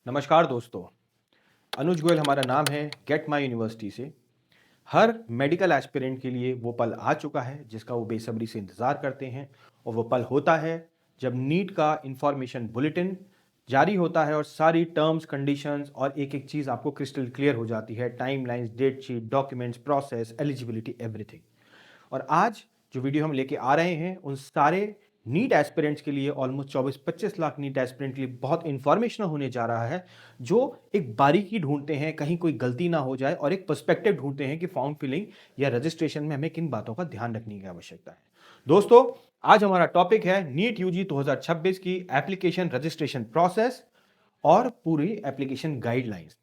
नमस्कार दोस्तों। अनुज गोयल हमारा नाम है। गेट माई यूनिवर्सिटी से हर मेडिकल एस्पिरेंट के लिए वो पल आ चुका है जिसका वो बेसब्री से इंतज़ार करते हैं। और वो पल होता है जब नीट का इंफॉर्मेशन बुलेटिन जारी होता है और सारी टर्म्स कंडीशंस और एक एक चीज़ आपको क्रिस्टल क्लियर हो जाती है। Timelines, date sheet, documents, process, eligibility, everything. और आज जो वीडियो हम लेके आ रहे हैं उन सारे नीट एस्पिरेंट्स के लिए, ऑलमोस्ट 24-25 लाख नीट एस्पिरेंट के लिए बहुत इंफॉर्मेशन होने जा रहा है, जो एक बारीकी ढूंढते हैं कहीं कोई गलती ना हो जाए और एक पर्सपेक्टिव ढूंढते हैं कि फॉर्म फिलिंग या रजिस्ट्रेशन में हमें किन बातों का ध्यान रखने की आवश्यकता है। दोस्तों, आज हमारा टॉपिक है नीट यूजी 2026 की एप्लीकेशन रजिस्ट्रेशन प्रोसेस और पूरी एप्लीकेशन गाइडलाइंस।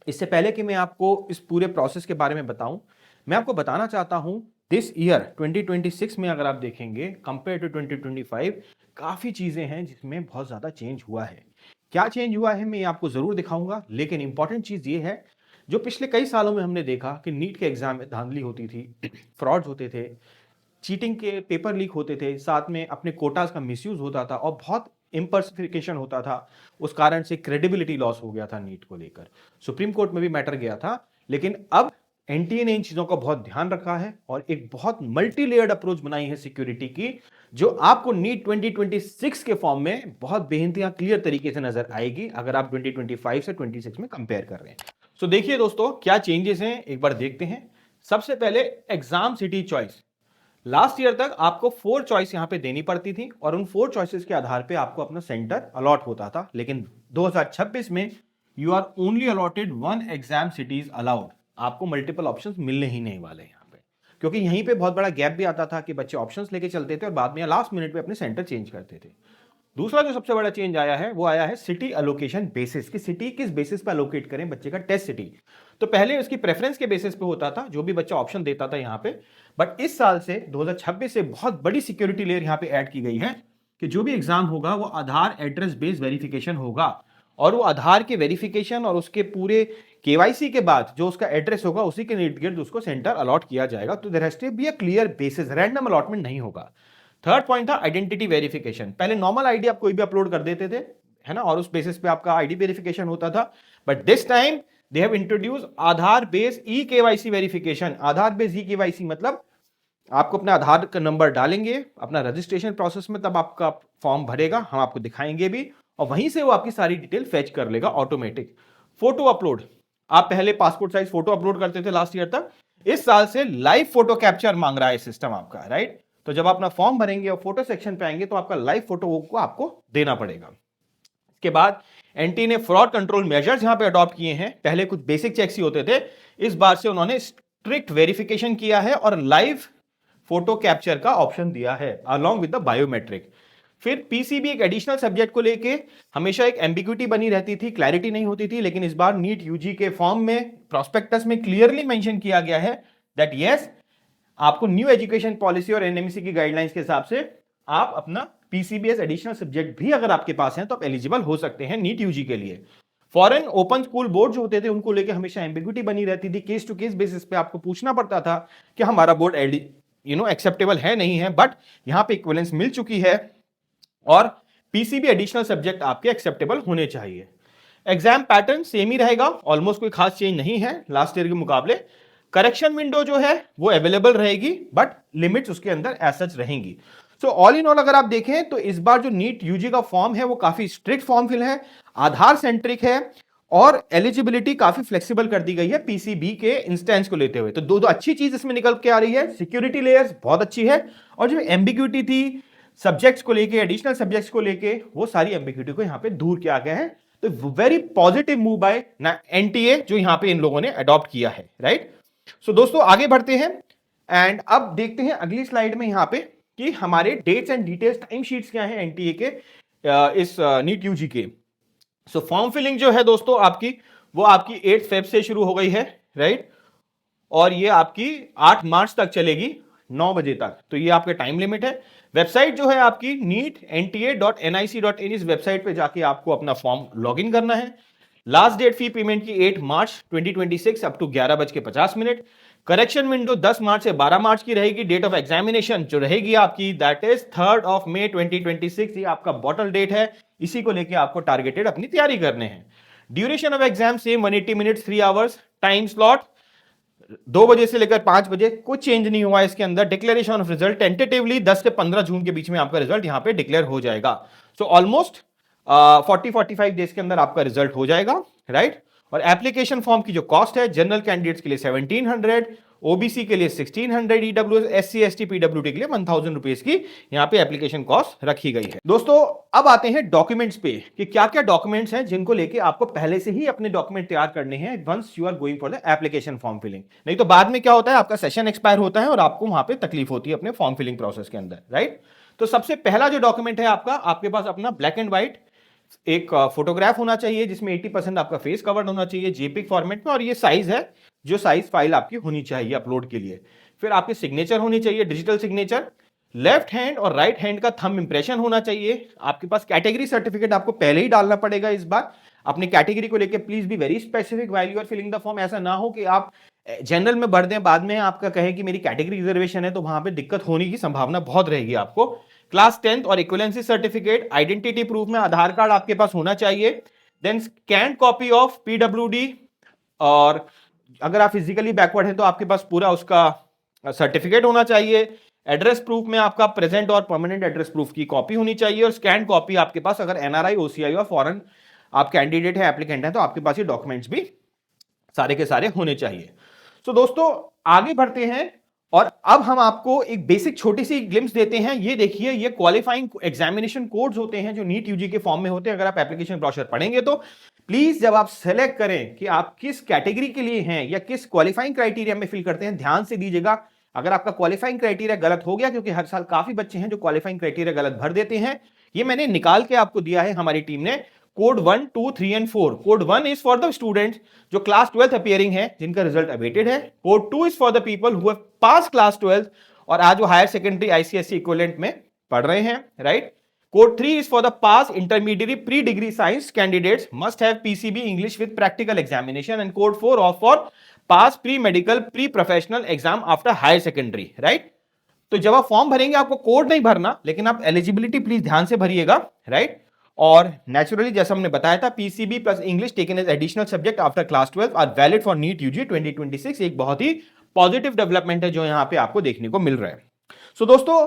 इससे पहले कि मैं आपको इस पूरे प्रोसेस के बारे में बताऊं, मैं आपको बताना चाहता हूं दिस ईयर 2026 में अगर आप देखेंगे कंपेयर टू 2025 काफी चीजें हैं जिसमें बहुत ज्यादा चेंज हुआ है। क्या चेंज हुआ है मैं आपको जरूर दिखाऊंगा, लेकिन इंपॉर्टेंट चीज ये है जो पिछले कई सालों में हमने देखा कि नीट के एग्जाम में धांधली होती थी, फ्रॉड्स होते थे, चीटिंग के पेपर लीक होते थे, साथ में अपने कोटास का मिसयूज होता था और बहुत इम्पर्सिफिकेशन होता था। उस कारण से क्रेडिबिलिटी लॉस हो गया था नीट को लेकर। सुप्रीम कोर्ट में भी मैटर गया था, लेकिन अब एनटीए ने इन चीजों का बहुत ध्यान रखा है और एक बहुत मल्टी लेयर्ड अप्रोच बनाई है सिक्योरिटी की, जो आपको नीट 2026 के फॉर्म में बहुत बेहतरीन क्लियर तरीके से नजर आएगी अगर आप 2025 से 26 में कंपेयर कर रहे हैं। सो देखिए दोस्तों, क्या चेंजेस हैं एक बार देखते हैं। सबसे पहले exam city choice. Last year तक आपको 4 चॉइस यहां पे देनी पड़ती थी और उन 4 चॉइसेस के आधार पे आपको अपना सेंटर अलॉट होता था, लेकिन 2026 में you are only allotted 1 exam cities allowed. आपको मल्टीपल ऑप्शंस मिलने ही नहीं वाले यहां पे, क्योंकि यहीं पे बहुत बड़ा गैप भी आता था कि बच्चे ऑप्शंस लेके चलते थे और बाद में लास्ट मिनट पे अपने सेंटर चेंज करते थे। दूसरा जो सबसे बड़ा चेंज आया है वो आया है सिटी अलोकेशन बेसिस, कि सिटी किस बेसिस पे अलोकेट करें बच्चे का टेस्ट सिटी। तो पहले उसकी प्रेफरेंस के बेसिस पे होता था, जो भी बच्चा ऑप्शन देता था यहाँ पे, बट इस साल से 2026 से बहुत बड़ी सिक्योरिटी लेयर यहाँ पे ऐड की गई है कि जो भी एग्जाम होगा वो आधार एड्रेस बेस्ड वेरिफिकेशन होगा और वो आधार के वेरिफिकेशन और उसके पूरे केवाईसी के बाद जो उसका एड्रेस होगा उसी के इर्द गिर्द उसको सेंटर अलॉट किया जाएगा। तो there has to be a clear basis, random allotment नहीं होगा। थर्ड पॉइंट था आइडेंटिटी वेरिफिकेशन। पहले नॉर्मल आईडी आप कोई भी अपलोड कर देते थे, है ना, और उस बेसिस पे आपका आईडी वेरिफिकेशन होता था, but this time they have introduce Aadhaar based e KYC verification. Aadhaar based e KYC मतलब आपको अपना आधार का नंबर डालेंगे अपना रजिस्ट्रेशन प्रोसेस में, तब आपका फॉर्म भरेगा, हम आपको दिखाएंगे भी, और वहीं से वो आपकी सारी डिटेल फेच कर लेगा ऑटोमेटिक। फोटो अपलोड, आप पहले पासपोर्ट साइज फोटो अपलोड करते थे लास्ट ईयर तक, इस साल से लाइव फोटो कैप्चर मांग रहा है सिस्टम आपका, राइट। तो जब आप अपना फॉर्म भरेंगे और फोटो सेक्शन पे आएंगे तो आपका लाइव फोटो को आपको देना पड़ेगा। इसके बाद एनटी ने फ्रॉड कंट्रोल मेजर्स यहां पे अडॉप्ट किए हैं। पहले कुछ बेसिक चेक्स ही होते थे, इस बार से उन्होंने स्ट्रिक्ट वेरिफिकेशन किया है और लाइव फोटो कैप्चर का ऑप्शन दिया है अलॉन्ग विद द बायोमेट्रिक। फिर पीसीबी एक एडिशनल सब्जेक्ट को लेके हमेशा एक एम्बिग्यूटी बनी रहती थी, क्लैरिटी नहीं होती थी, लेकिन इस बार नीट यूजी के फॉर्म में प्रोस्पेक्टस में क्लियरली मेंशन किया गया है दैट यस, आपको न्यू एजुकेशन पॉलिसी और एनएमसी की गाइडलाइंस के हिसाब से आप अपना पीसीबीएस एडिशनल सब्जेक्ट भी अगर आपके पास है तो आप एलिजिबल हो सकते हैं नीट यूजी के लिए। फॉरेन ओपन स्कूल बोर्ड जो होते थे उनको लेके हमेशा एम्बिग्यूटी बनी रहती थी, केस टू केस बेसिस पे आपको पूछना पड़ता था कि हमारा बोर्ड एक्सेप्टेबल है नहीं है, बट यहां पे इक्विवेलेंस मिल चुकी है और पीसीबी एडिशनल सब्जेक्ट आपके एक्सेप्टेबल होने चाहिए। एग्जाम पैटर्न सेम ही रहेगा, ऑलमोस्ट कोई खास चेंज नहीं है लास्ट ईयर के मुकाबले। करेक्शन विंडो जो है वो अवेलेबल रहेगी, बट लिमिट्स उसके अंदर एज सच रहेंगी। सो ऑल इन ऑल अगर आप देखें तो इस बार जो नीट यूजी का फॉर्म है वो काफी स्ट्रिक्ट फॉर्म फिल है, आधार सेंट्रिक है और एलिजिबिलिटी काफी फ्लेक्सिबल कर दी गई है पीसीबी के इंस्टेंस को लेते हुए। तो दो अच्छी चीज इसमें निकल के आ रही है, सिक्योरिटी लेयर्स बहुत अच्छी है और जो एम्बिग्यूटी थी सब्जेक्ट्स को लेके, एडिशनल सब्जेक्ट्स को लेके, वो सारी एम्बिग्यूटी को यहां पे दूर किया गया है। तो very positive move by NTA जो यहां पे इन लोगों ने अडॉप्ट किया है, राइट। सो दोस्तों आगे बढ़ते हैं एंड अब देखते हैं अगली स्लाइड में यहां पे कि हमारे dates and details time sheets क्या है एनटीए के इस नीट यूजी के। सो फॉर्म फिलिंग जो है दोस्तों आपकी वो आपकी 8 फेब से शुरू हो गई है, राइट, और ये आपकी 8 मार्च तक चलेगी 9 बजे तक। तो ये आपका टाइम लिमिट है। वेबसाइट जो है आपकी neetnta.nic.in, इस वेबसाइट पे जाके आपको अपना फॉर्म लॉगिन करना है। लास्ट डेट फी पेमेंट की 8 मार्च 2026 अप टू 11:50। करेक्शन विंडो 10 मार्च से 12 मार्च की रहेगी। डेट ऑफ एग्जामिनेशन जो रहेगी आपकी दैट इज 3 मई 2026, ये आपका बॉटल डेट है, इसी को लेके आपको टारगेटेड अपनी तैयारी करने हैं। Duration of exam same 180 minutes 3 hours. Time slot 2 बजे से लेकर 5 बजे, कुछ चेंज नहीं हुआ इसके अंदर। डिक्लेरेशन ऑफ रिजल्ट टेंटेटिवली 10 से 15 जून के बीच में आपका रिजल्ट यहां पे डिक्लेयर हो जाएगा। सो ऑलमोस्ट 40-45 डेज के अंदर आपका रिजल्ट हो जाएगा, राइट। और एप्लीकेशन फॉर्म की जो कॉस्ट है, जनरल कैंडिडेट्स के लिए 1700, ओबीसी के लिए 1600, ईडब्ल्यूएस, एससी एसटी पीडब्ल्यूडी के लिए 1000 रुपीज की यहाँ पे एप्लीकेशन कॉस्ट रखी गई है। दोस्तों अब आते हैं डॉक्यूमेंट्स पे कि क्या क्या डॉक्यूमेंट्स हैं जिनको लेके आपको पहले से ही अपने डॉक्यूमेंट तैयार करने हैं once you are going for the application form filling. नहीं तो बाद में क्या होता है, आपका सेशन एक्सपायर होता है और आपको वहां पे तकलीफ होती है अपने फॉर्म फिलिंग प्रोसेस के अंदर, राइट। तो सबसे पहला जो डॉक्यूमेंट है आपका, आपके पास अपना ब्लैक एंड व्हाइट एक फोटोग्राफ होना चाहिए जिसमें 80% आपका फेस कवर्ड होना चाहिए जेपीईजी फॉर्मेट में, और ये साइज है जो साइज फाइल आपकी होनी चाहिए अपलोड के लिए। फिर आपकी सिग्नेचर होनी चाहिए, डिजिटल सिग्नेचर। लेफ्ट हैंड और राइट हैंड का थंब इंप्रेशन होना चाहिए। आपके पास कैटेगरी सर्टिफिकेट आपको पहले ही डालना पड़ेगा इस बार। अपनी कैटेगरी को लेकर please be very specific while you are filling the form. ऐसा ना हो कि आप जनरल में भर दें, बाद में आपका कहे कि मेरी कैटेगरी रिजर्वेशन है, तो वहां पे दिक्कत होने की संभावना बहुत रहेगी आपको। क्लास 10th और इक्विवेलेंसी सर्टिफिकेट, आइडेंटिटी प्रूफ में आधार कार्ड आपके पास होना चाहिए। Then scan copy of PWD, और अगर आप फिजिकली बैकवर्ड हैं तो आपके पास पूरा उसका सर्टिफिकेट होना चाहिए। एड्रेस प्रूफ में आपका प्रेजेंट और परमानेंट एड्रेस प्रूफ की कॉपी होनी चाहिए, और स्कैन कॉपी आपके पास अगर एनआरआई, ओसीआई और फॉरेन आप कैंडिडेट है, एप्लीकेंट है, तो आपके पास ये डॉक्यूमेंट्स भी सारे के सारे होने चाहिए। तो दोस्तों आगे बढ़ते हैं और अब हम आपको एक बेसिक छोटी सी ग्लिम्स देते हैं। ये देखिए, ये क्वालिफाइंग एग्जामिनेशन कोड्स होते हैं जो नीट यूजी के फॉर्म में होते हैं। अगर आप एप्लीकेशन ब्रोशर पढ़ेंगे तो प्लीज जब आप सेलेक्ट करें कि आप किस कैटेगरी के लिए हैं या किस क्वालिफाइंग क्राइटेरिया में फिल करते हैं, ध्यान से दीजिएगा। अगर आपका क्वालिफाइंग क्राइटेरिया गलत हो गया, क्योंकि हर साल काफी बच्चे हैं जो क्वालिफाइंग क्राइटेरिया गलत भर देते हैं, ये मैंने निकाल के आपको दिया है हमारी टीम ने। Code 1, 2, 3 and 4। Code 1 is for the students जो क्लास 12th अपियरिंग है, जिनका रिजल्ट अवेटेड है। Code 2 is for the people who have pass class 12th और आज वो हायर सेकेंडरी आईसीएसई इक्विवेलेंट में पढ़ रहे हैं, right. Code 3 is for the pass intermediate pre-degree science candidates must have PCB English with practical examination, and code 4 of for pass pre-medical pre-professional exam after higher secondary, right? तो जब आप form भरेंगे आपको code नहीं भरना, लेकिन आप eligibility please ध्यान से भरिएगा, राइट। और नेचुरली जैसा हमने बताया था, PCB plus English taken as additional subject after class 12 are valid for NEET UG 2026। एक बहुत ही पॉजिटिव डेवलपमेंट है जो यहां पे आपको देखने को मिल रहा है। सो दोस्तों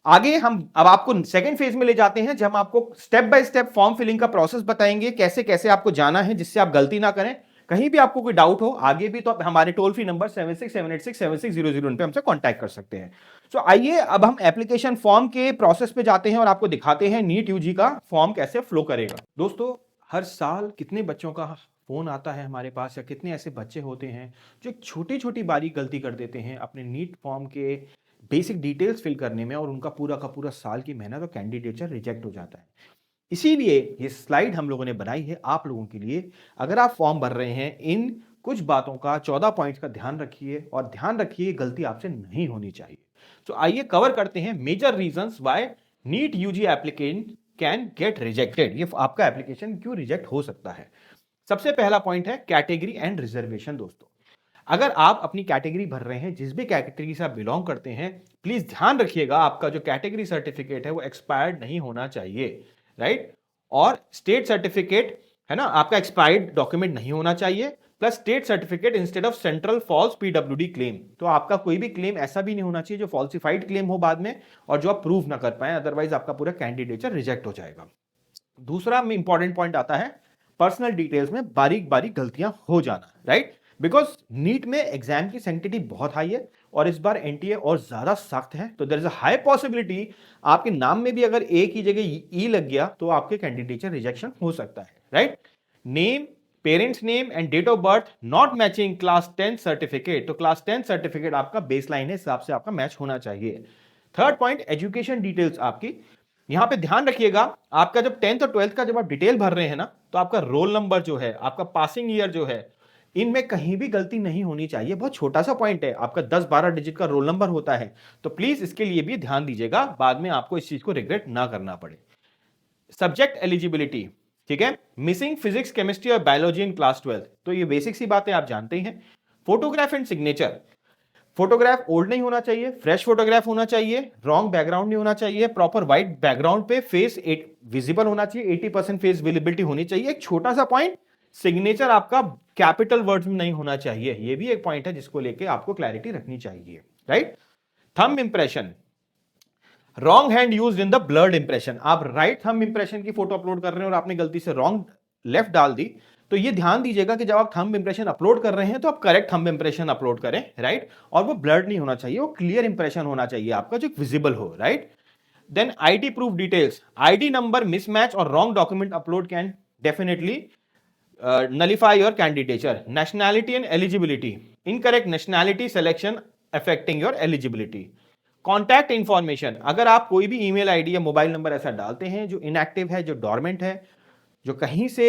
आगे हम अब आपको सेकंड फेज में ले जाते हैं, जब हम आपको step by step form filling का प्रोसेस बताएंगे, कैसे कैसे आपको जाना है जिससे आप गलती ना करें। कहीं भी आपको कोई डाउट हो आगे भी, तो आप हमारे टोल फ्री नंबर 7678676001 पे हमसे कांटेक्ट कर सकते हैं। सो आइए अब हम एप्लीकेशन फॉर्म के प्रोसेस पे जाते हैं और आपको दिखाते हैं नीट यूजी का फॉर्म कैसे फ्लो करेगा। दोस्तों हर साल कितने बच्चों का फोन आता है हमारे पास, या कितने ऐसे बच्चे होते हैं जो छोटी छोटी बारीक गलती कर देते हैं अपने नीट फॉर्म के बेसिक डिटेल्स फिल करने में, और उनका पूरा का पूरा साल की मेहनत और कैंडिडेचर रिजेक्ट हो जाता है। इसीलिए ये स्लाइड हम लोगों ने बनाई है आप लोगों के लिए। अगर आप फॉर्म भर रहे हैं, इन कुछ बातों का 14 पॉइंट्स का ध्यान रखिए, और ध्यान रखिए गलती आपसे नहीं होनी चाहिए। तो आइए कवर करते हैं major reasons why NEET UG applicant can get rejected. ये आपका एप्लीकेशन क्यों रिजेक्ट हो सकता है। सबसे पहला पॉइंट है कैटेगरी एंड रिजर्वेशन। दोस्तों अगर आप अपनी कैटेगरी भर रहे हैं, जिस भी कैटेगरी से आप बिलोंग करते हैं, प्लीज ध्यान रखिएगा आपका जो कैटेगरी सर्टिफिकेट है वो एक्सपायर्ड नहीं होना चाहिए, राइट। और स्टेट सर्टिफिकेट है ना, आपका एक्सपायर्ड डॉक्यूमेंट नहीं होना चाहिए, plus state certificate instead of central false PWD claim. तो आपका कोई भी क्लेम ऐसा भी नहीं होना चाहिए जो फॉल्सिफाइड क्लेम हो बाद में और जो आप प्रूव ना कर पाए, अदरवाइज आपका पूरा कैंडिडेचर रिजेक्ट हो जाएगा। दूसरा में इंपॉर्टेंट पॉइंट आता है पर्सनल डिटेल्स में बारीक बारीक गलतियां हो जाना, राइट। बिकॉज नीट में एग्जाम की सेंसिटिविटी बहुत हाई है और इस बार एनटीए और ज्यादा सख्त है, तो there is a high possibility आपके नाम में भी अगर ए की जगह ई लग गया तो आपके कैंडिडेचर रिजेक्शन हो सकता है, right. Name, parents name and date of birth not matching class 10 certificate, तो क्लास 10 सर्टिफिकेट आपका बेसलाइन है, हिसाब से आपका मैच होना चाहिए। थर्ड पॉइंट एजुकेशन डिटेल्स आपकी, यहां पे ध्यान रखिएगा आपका जब 10th और 12th का जब आप डिटेल भर रहे हैं ना, तो आपका रोल नंबर जो है, आपका पासिंग ईयर जो है, इनमें कहीं भी गलती नहीं होनी चाहिए। बहुत छोटा सा पॉइंट है, आपका 10-12 डिजिट का रोल नंबर होता है, तो प्लीज इसके लिए भी ध्यान दीजिएगा, बाद में आपको इस चीज को रिग्रेट ना करना पड़े। सब्जेक्ट एलिजिबिलिटी, ठीक है, मिसिंग फिजिक्स, केमिस्ट्री और बायोलॉजी इन क्लास 12, तो ये बेसिक सी बातें आप जानते हैं। Photograph and signature, photograph old नहीं होना चाहिए, फ्रेश फोटोग्राफ होना चाहिए, रॉन्ग बैकग्राउंड नहीं होना चाहिए, प्रॉपर व्हाइट बैकग्राउंड पे फेस विजिबल होना चाहिए, 80% फेस विजिबिलिटी होनी चाहिए। एक छोटा सा पॉइंट, सिग्नेचर आपका कैपिटल वर्ड्स में नहीं होना चाहिए, ये भी एक पॉइंट है जिसको लेके आपको क्लैरिटी रखनी चाहिए, right. Thumb impression, wrong hand used in the blurred impression. आप राइट थंब इंप्रेशन की फोटो अपलोड कर रहे हैं और आपने गलती से रॉन्ग लेफ्ट डाल दी, तो ये ध्यान दीजिएगा कि जब आप थंब इंप्रेशन अपलोड कर रहे हैं तो आप करेक्ट थंब इंप्रेशन अपलोड करें, राइट। और वो ब्लर्ड नहीं होना चाहिए, वो क्लियर इंप्रेशन होना चाहिए आपका, जो विजिबल हो, right. Then ID proof details, ID number mismatch और wrong document upload can definitely nullify your candidature. Nationality and eligibility, incorrect nationality selection affecting your eligibility. Contact information, अगर आप कोई भी ईमेल आईडी या मोबाइल नंबर ऐसा डालते हैं जो इनएक्टिव है, जो डोरमेंट है, जो कहीं से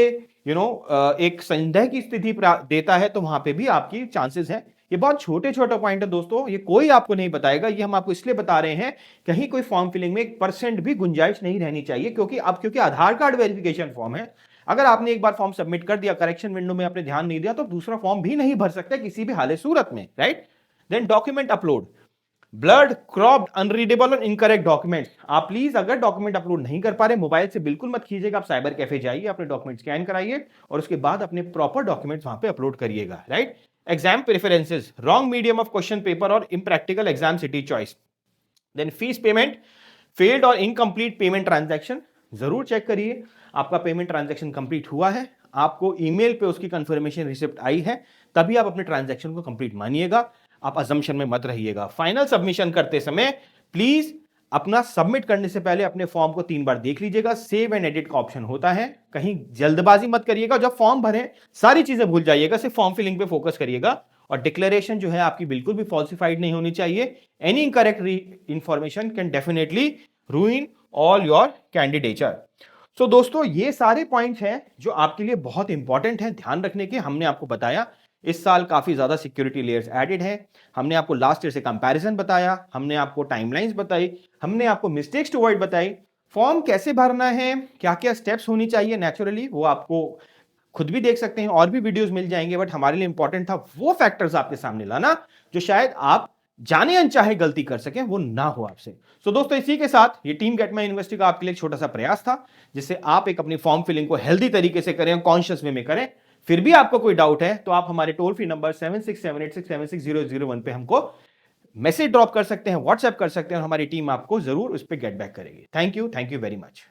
एक संदेह की स्थिति देता है, तो वहां पे भी आपकी चांसेस है। ये बहुत छोटे छोटे पॉइंट है दोस्तों, ये कोई आपको नहीं बताएगा, ये हम आपको इसलिए बता रहे हैं कहीं कोई फॉर्म फिलिंग में 1% भी गुंजाइश नहीं रहनी चाहिए, क्योंकि आधार कार्ड वेरिफिकेशन फॉर्म है। अगर आपने एक बार फॉर्म सबमिट कर दिया, करेक्शन विंडो में आपने ध्यान नहीं दिया, तो दूसरा फॉर्म भी नहीं भर सकते किसी भी हालत सूरत में, right. Then document upload, blurred, cropped, unreadable और इनकरेक्ट डॉक्यूमेंट। आप प्लीज अगर डॉक्यूमेंट अपलोड नहीं कर पा रहे, मोबाइल से बिल्कुल मत कीजिएगा, आप साइबर कैफे जाइए, अपने डॉक्यूमेंट स्कैन कराइए और उसके बाद अपने प्रॉपर डॉक्यूमेंट्स वहां पे अपलोड करिएगा, right. Exam preferences, wrong medium of question paper और impractical exam city choice. Then fees payment, failed और इनकम्प्लीट पेमेंट ट्रांजैक्शन, जरूर चेक करिए आपका पेमेंट ट्रांजैक्शन कंप्लीट हुआ है, आपको ईमेल पे उसकी कंफर्मेशन रिसिप्ट आई है, तभी आप अपने ट्रांजैक्शन को कंप्लीट मानिएगा, आप अजम्पशन में मत रहिएगा। फाइनल सबमिशन करते समय प्लीज अपना सबमिट करने से पहले अपने फॉर्म को 3 बार देख लीजिएगा, सेव एंड एडिट का ऑप्शन होता है, कहीं जल्दबाजी मत करिएगा, जब फॉर्म भरें सारी चीजें भूल जाइएगा, सिर्फ फॉर्म फिलिंग पे फोकस करिएगा। और डिक्लेरेशन जो है आपकी बिल्कुल भी फॉल्सिफाइड नहीं होनी चाहिए, any incorrect information can definitely ruin all your candidature. So दोस्तों, ये सारे पॉइंट्स हैं जो आपके लिए बहुत इंपॉर्टेंट हैं ध्यान रखने के, हमने आपको बताया। इस साल काफी ज्यादा सिक्योरिटी लेयर्स एडेड है, हमने आपको लास्ट ईयर से कंपैरिजन बताया, हमने आपको टाइमलाइंस बताई, हमने आपको मिस्टेक्स टू अवॉइड बताई, फॉर्म कैसे भरना है, क्या क्या स्टेप्स होनी चाहिए, नेचुरली वो आपको खुद भी देख सकते हैं, और भी वीडियोस मिल जाएंगे, बट हमारे लिए इंपॉर्टेंट था वो फैक्टर्स आपके सामने लाना जो शायद आप जाने अनचाहे गलती कर सकें, वो ना हो आपसे। सो दोस्तों, इसी के साथ ये टीम गेट माई यूनिवर्सिटी का आपके लिए एक छोटा सा प्रयास था, जिससे आप एक अपनी फॉर्म फिलिंग को हेल्दी तरीके से करें, कॉन्शियस वे में करें। फिर भी आपको कोई डाउट है तो आप हमारे टोल फ्री नंबर 7678676001 पे हमको मैसेज ड्रॉप कर सकते हैं, व्हाट्सएप कर सकते हैं, और हमारी टीम आपको जरूर उस पर गेट बैक करेगी। Thank you very much.